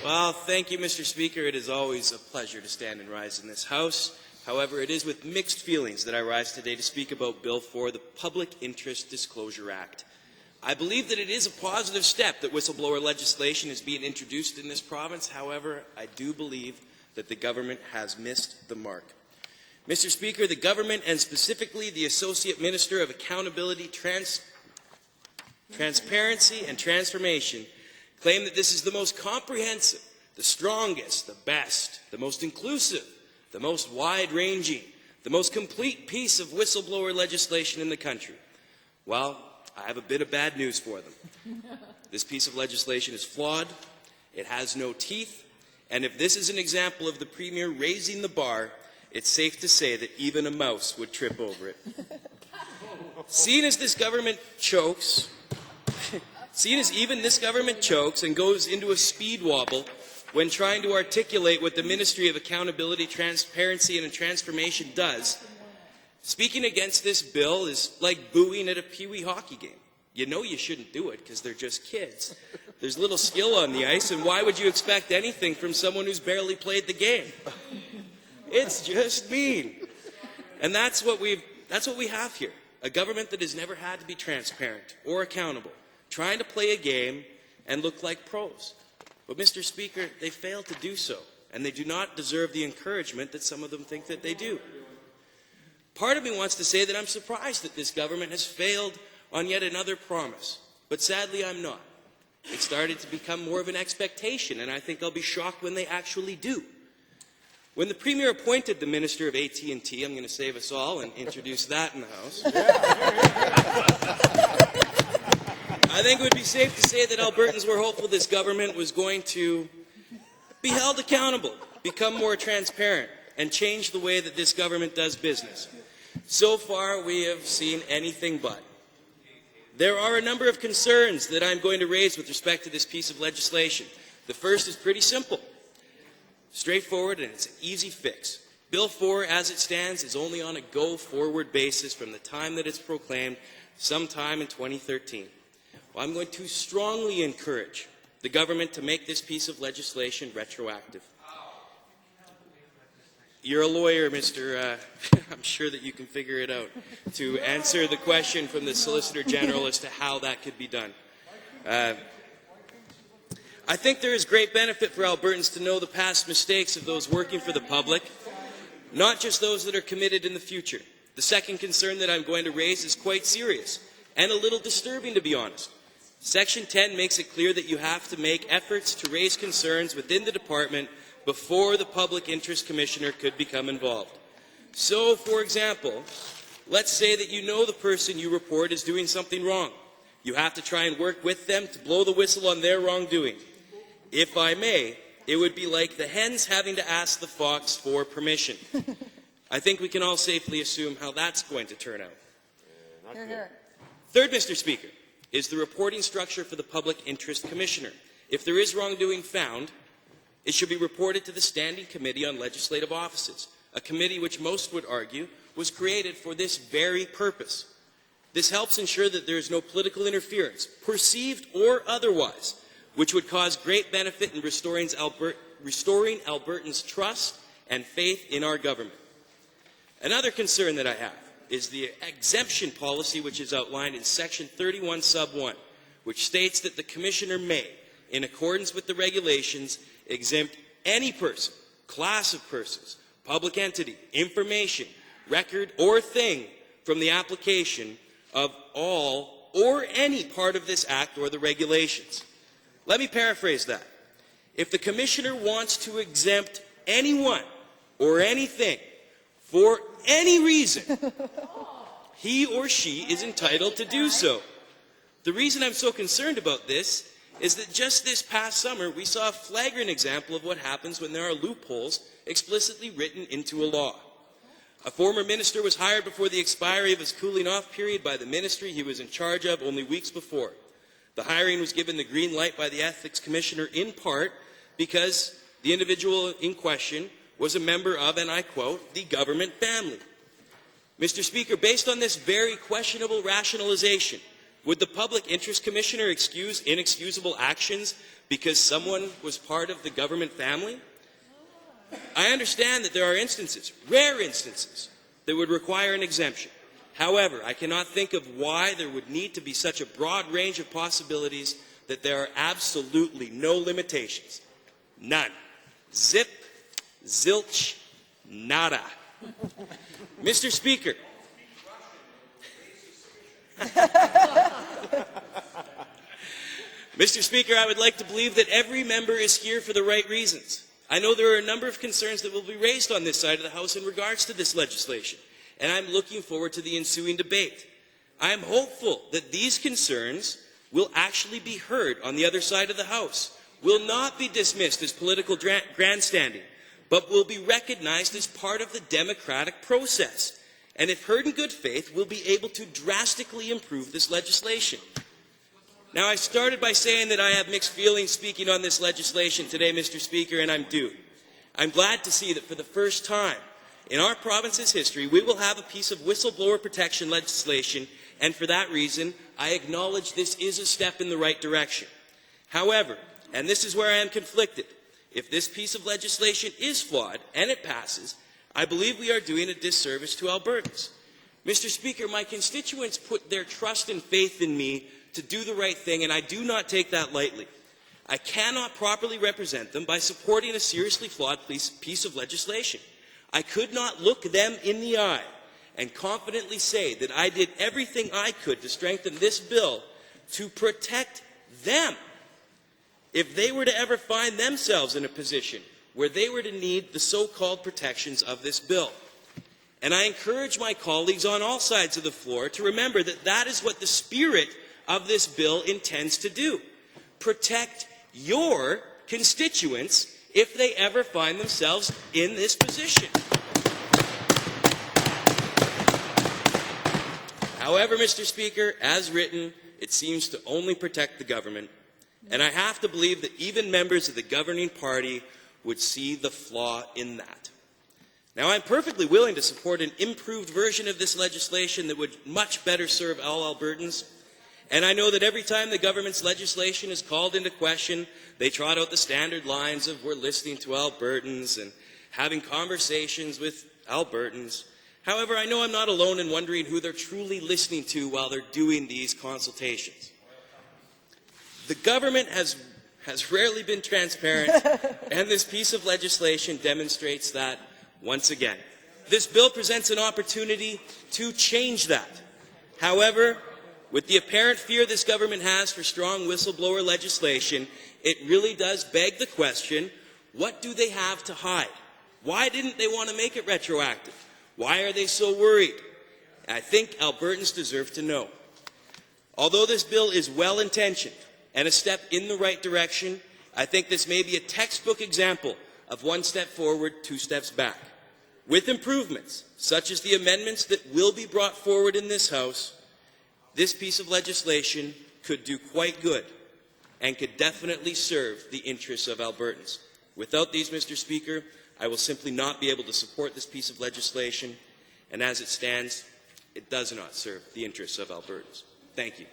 Well, thank you, Mr. Speaker. It is always a pleasure to stand and rise in this House. However, it is with mixed feelings that I rise today to speak about Bill 4, the Public Interest Disclosure Act. I believe that it is a positive step that whistleblower legislation is being introduced in this province. However, I do believe that the government has missed the mark. Mr. Speaker, the government, and specifically the Associate Minister of Accountability, Transparency and Transformation, claim that this is the most comprehensive, the strongest, the best, the most inclusive, the most wide-ranging, the most complete piece of whistleblower legislation in the country. Well, I have a bit of bad news for them. This piece of legislation is flawed, it has no teeth, and if this is an example of the Premier raising the bar, it's safe to say that even a mouse would trip over it. Seeing as this government chokes and goes into a speed wobble when trying to articulate what the Ministry of Accountability, Transparency and Transformation does, speaking against this bill is like booing at a Pee-wee hockey game. You know you shouldn't do it because they're just kids. There's little skill on the ice, and why would you expect anything from someone who's barely played the game? It's just mean. And that's what we have here. A government that has never had to be transparent or accountable, trying to play a game and look like pros. But, Mr. Speaker, they fail to do so, and they do not deserve the encouragement that some of them think that they do. Part of me wants to say that I'm surprised that this government has failed on yet another promise, but sadly I'm not. It started to become more of an expectation, and I think I'll be shocked when they actually do. When the Premier appointed the Minister of AT&T, I'm going to save us all and introduce that in the House. I think it would be safe to say that Albertans were hopeful this government was going to be held accountable, become more transparent, and change the way that this government does business. So far, we have seen anything but. There are a number of concerns that I'm going to raise with respect to this piece of legislation. The first is pretty simple, straightforward, and it's an easy fix. Bill 4, as it stands, is only on a go-forward basis from the time that it's proclaimed, sometime in 2013. Well, I'm going to strongly encourage the government to make this piece of legislation retroactive. You're a lawyer, Mr. I'm sure that you can figure it out, to answer the question from the Solicitor General as to how that could be done. I think there is great benefit for Albertans to know the past mistakes of those working for the public, not just those that are committed in the future. The second concern that I'm going to raise is quite serious and a little disturbing, to be honest. Section 10 makes it clear that you have to make efforts to raise concerns within the department before the Public Interest Commissioner could become involved. So, for example, let's say that you know the person you report is doing something wrong. You have to try and work with them to blow the whistle on their wrongdoing. If I may, it would be like the hens having to ask the fox for permission. I think we can all safely assume how that's going to turn out. Third, Mr. Speaker, is the reporting structure for the Public Interest Commissioner. If there is wrongdoing found, it should be reported to the Standing Committee on Legislative Offices, a committee which most would argue was created for this very purpose. This helps ensure that there is no political interference, perceived or otherwise, which would cause great benefit in restoring Albertans' trust and faith in our government. Another concern that I have is the exemption policy which is outlined in Section 31 Sub 1, which states that the Commissioner may, in accordance with the regulations, exempt any person, class of persons, public entity, information, record, or thing from the application of all or any part of this Act or the regulations. Let me paraphrase that. If the Commissioner wants to exempt anyone or anything for any reason, he or she is entitled to do so. The reason I'm so concerned about this is that just this past summer, we saw a flagrant example of what happens when there are loopholes explicitly written into a law. A former minister was hired before the expiry of his cooling-off period by the ministry he was in charge of only weeks before. The hiring was given the green light by the Ethics Commissioner in part because the individual in question was a member of, and I quote, the government family. Mr. Speaker, based on this very questionable rationalization, would the Public Interest Commissioner excuse inexcusable actions because someone was part of the government family? I understand that there are instances, rare instances, that would require an exemption. However, I cannot think of why there would need to be such a broad range of possibilities that there are absolutely no limitations. None. Zip, zilch, nada. Mr. Speaker. Mr. Speaker, I would like to believe that every member is here for the right reasons. I know there are a number of concerns that will be raised on this side of the House in regards to this legislation, and I'm looking forward to the ensuing debate. I am hopeful that these concerns will actually be heard on the other side of the House, will not be dismissed as political grandstanding, but will be recognized as part of the democratic process, and if heard in good faith, will be able to drastically improve this legislation. Now, I started by saying that I have mixed feelings speaking on this legislation today, Mr. Speaker, and I'm due. I'm glad to see that for the first time in our province's history, we will have a piece of whistleblower protection legislation, and for that reason, I acknowledge this is a step in the right direction. However, and this is where I am conflicted, if this piece of legislation is flawed and it passes, I believe we are doing a disservice to Albertans. Mr. Speaker, my constituents put their trust and faith in me to do the right thing, and I do not take that lightly. I cannot properly represent them by supporting a seriously flawed piece of legislation. I could not look them in the eye and confidently say that I did everything I could to strengthen this bill to protect them if they were to ever find themselves in a position where they were to need the so-called protections of this bill. And I encourage my colleagues on all sides of the floor to remember that that is what the spirit of this bill intends to do. Protect your constituents if they ever find themselves in this position. However, Mr. Speaker, as written, it seems to only protect the government, and I have to believe that even members of the governing party would see the flaw in that. Now, I'm perfectly willing to support an improved version of this legislation that would much better serve all Albertans. And I know that every time the government's legislation is called into question, they trot out the standard lines of we're listening to Albertans and having conversations with Albertans. However, I know I'm not alone in wondering who they're truly listening to while they're doing these consultations. The government has rarely been transparent, and this piece of legislation demonstrates that once again. This bill presents an opportunity to change that. However, with the apparent fear this government has for strong whistleblower legislation, it really does beg the question, what do they have to hide? Why didn't they want to make it retroactive? Why are they so worried? I think Albertans deserve to know. Although this bill is well-intentioned and a step in the right direction, I think this may be a textbook example of one step forward, two steps back. With improvements, such as the amendments that will be brought forward in this House, this piece of legislation could do quite good and could definitely serve the interests of Albertans. Without these, Mr. Speaker, I will simply not be able to support this piece of legislation, and as it stands, it does not serve the interests of Albertans. Thank you.